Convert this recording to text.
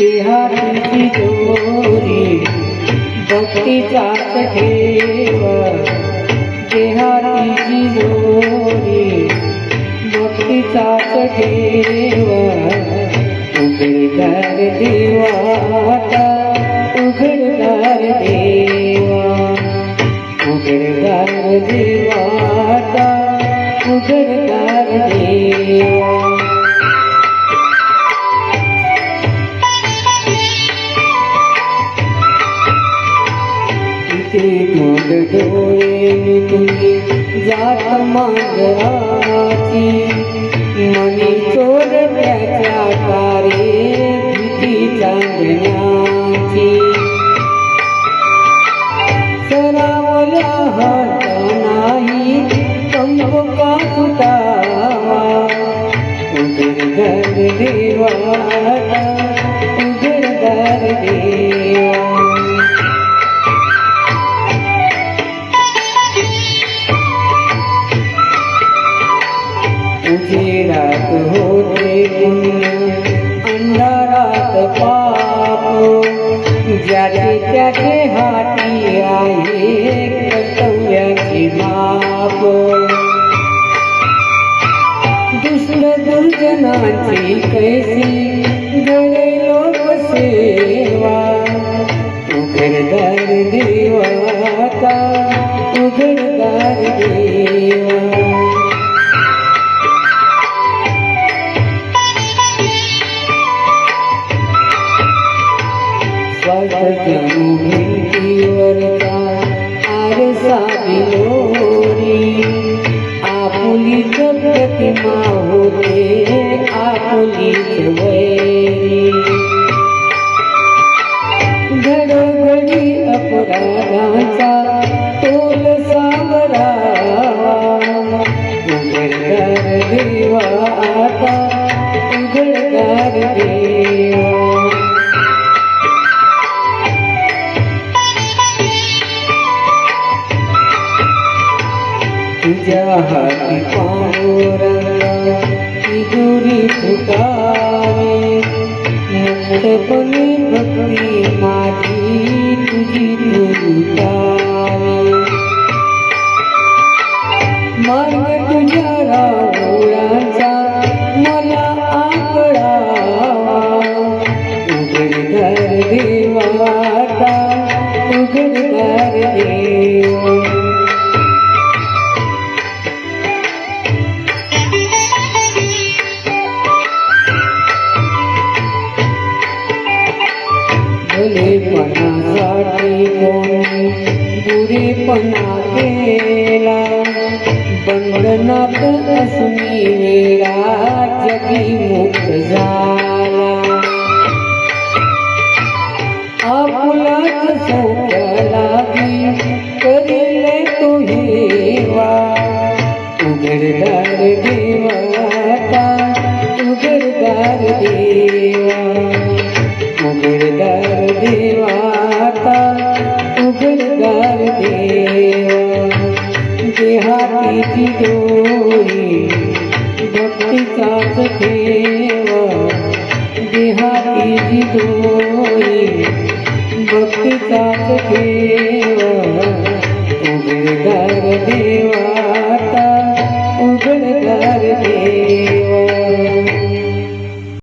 देहाची दोरी भक्तीचाच ठेव, देहाची दोरी भक्तीचाच ठेव. उघडदार देवाता, उघडदार देवा, उघडदार देवाता, उघडदार देवा. मोड डोळे तुझी जात मांजराची, मनी चोरट्याच्या तारे भीती चांदण्याची. सरावल्या हात नाही कंप का सुटावा, उघडदार देवाता, उघडदार देवा. उजेडात होते पुण्य, अंधारात पाप, ज्याचे त्याचे हाती आहे कर्तव्याची माप. दुष्ट दुर्जनाची कैसी घडे लोकसेवा, उघडदार देवाता, उघडदार देवा. जणू भिंतीवरचा आरसा बिलोरी, आपुलीच प्रतिमा होते आपुलीच वैरी. घडोघडी अपराधाचा तोल सावरावा, उघडदार देवाता, उघडदार देवा. तुझ्या हाती पांडुरंगा तिजोरी फुटावी, मुक्तपणे भक्ती माझी तुझी लुटावी. मार्ग तुझ्या राहुळाचा मला आकळावा, उघडदार देवाता, उघडदार देवा. भलेपणासाठी कोणी बुरेपणा केला, बंधनात असुनी वेळा जगी मुक्त झाला. आपुलाच सौख्य लागी करेले तो हेवा, उघडदार देवाता, उघडदार देवा, उघडदार देवाता, उघडदार देवा. देहाची दोरी भक्तीचाच ठेवा, देहाची दोरी भक्तीचाच ठेवा.